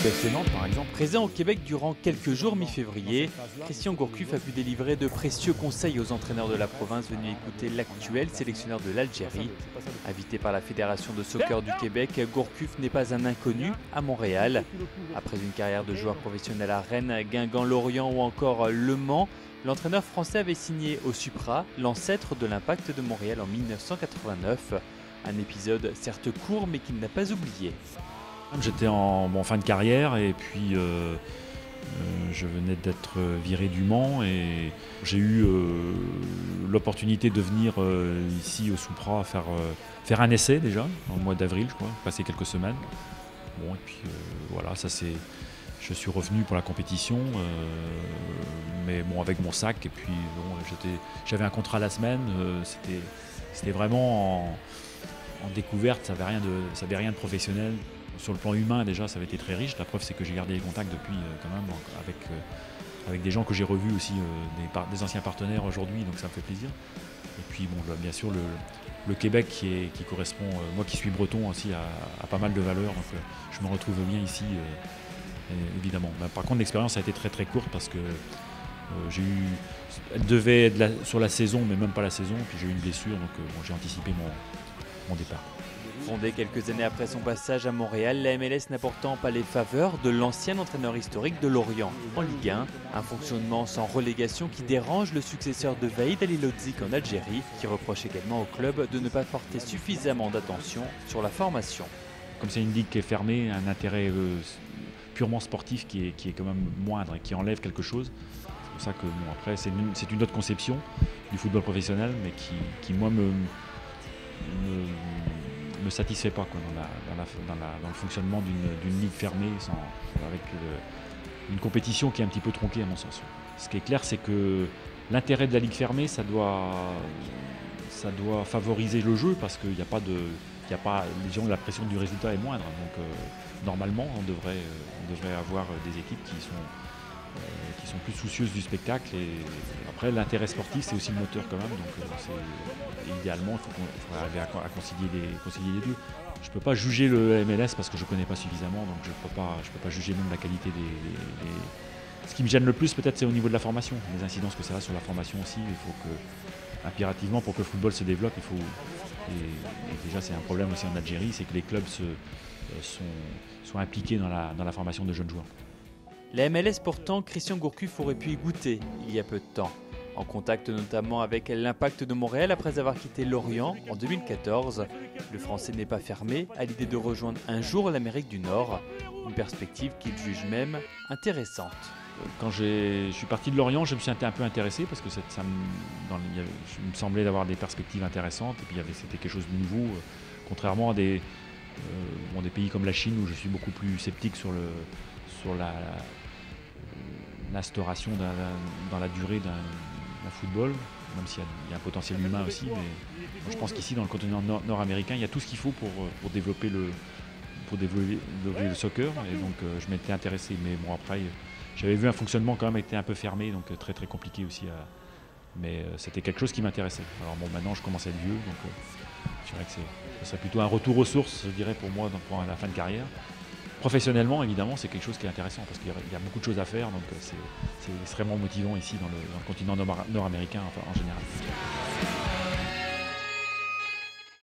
FC Nantes par exemple. Présent au Québec durant quelques jours mi-février, Christian Gourcuff a pu délivrer de précieux conseils aux entraîneurs de la province venus écouter l'actuel sélectionneur de l'Algérie. Invité par la Fédération de soccer du Québec, Gourcuff n'est pas un inconnu à Montréal. Après une carrière de joueur professionnel à Rennes, Guingamp, Lorient ou encore Le Mans, l'entraîneur français avait signé au Supra, l'ancêtre de l'Impact de Montréal en 1989. Un épisode certes court mais qu'il n'a pas oublié. J'étais en fin de carrière et puis je venais d'être viré du Mans et j'ai eu l'opportunité de venir ici au Supra faire un essai déjà, au mois d'avril je crois, passer quelques semaines. Bon et puis voilà, je suis revenu pour la compétition, mais bon avec mon sac et puis bon, j'avais un contrat la semaine, c'était vraiment en découverte, ça n'avait rien de professionnel. Sur le plan humain déjà ça avait été très riche, la preuve c'est que j'ai gardé les contacts depuis quand même avec des gens que j'ai revus aussi, des anciens partenaires aujourd'hui, donc ça me fait plaisir. Et puis bon, bien sûr le Québec qui correspond, moi qui suis breton aussi, à pas mal de valeurs, donc je me retrouve bien ici évidemment. Par contre l'expérience a été très très courte parce que elle devait être sur la saison mais même pas la saison, puis j'ai eu une blessure donc bon, j'ai anticipé mon départ. Fondée quelques années après son passage à Montréal, la MLS n'a pourtant pas les faveurs de l'ancien entraîneur historique de Lorient en Ligue 1. Un fonctionnement sans relégation qui dérange le successeur de Vahid Halilhodžić en Algérie, qui reproche également au club de ne pas porter suffisamment d'attention sur la formation. Comme c'est une ligue qui est fermée, un intérêt purement sportif qui est quand même moindre et qui enlève quelque chose. C'est pour ça que bon, après c'est une autre conception du football professionnel, mais qui moi me satisfait pas quoi, dans le fonctionnement d'une ligue fermée avec une compétition qui est un petit peu tronquée à mon sens. Ce qui est clair, c'est que l'intérêt de la ligue fermée, ça doit favoriser le jeu parce qu'il n'y a pas les gens, la pression du résultat est moindre. Donc normalement, on devrait avoir des équipes qui sont plus soucieuses du spectacle. Et après, l'intérêt sportif, c'est aussi le moteur quand même. Donc idéalement, il faut arriver à concilier les deux. Je ne peux pas juger le MLS parce que je ne connais pas suffisamment, donc je ne peux pas juger même la qualité Ce qui me gêne le plus, peut-être, c'est au niveau de la formation. Les incidences que ça a sur la formation aussi. Il faut que, impérativement, pour que le football se développe, et déjà c'est un problème aussi en Algérie, c'est que les clubs sont impliqués dans la formation de jeunes joueurs. La MLS pourtant, Christian Gourcuff aurait pu y goûter il y a peu de temps. En contact notamment avec l'Impact de Montréal après avoir quitté Lorient en 2014, le Français n'est pas fermé à l'idée de rejoindre un jour l'Amérique du Nord, une perspective qu'il juge même intéressante. Quand je suis parti de Lorient, je me suis un peu intéressé parce que il me semblait d'avoir des perspectives intéressantes et puis c'était quelque chose de nouveau, contrairement à des pays comme la Chine où je suis beaucoup plus sceptique sur l'instauration dans la durée d'un football, même s'il y a un potentiel humain aussi, mais je pense qu'ici dans le continent nord-américain, il y a tout ce qu'il faut pour développer le soccer, et donc je m'étais intéressé, mais bon après j'avais vu un fonctionnement quand même était un peu fermé, donc très très compliqué aussi, mais c'était quelque chose qui m'intéressait. Alors bon, maintenant je commence à être vieux, donc je dirais que ce serait plutôt un retour aux sources, je dirais, pour moi pour la fin de carrière. Professionnellement, évidemment, c'est quelque chose qui est intéressant parce qu'il y a beaucoup de choses à faire, donc c'est extrêmement motivant ici dans le continent nord-américain, enfin, en général.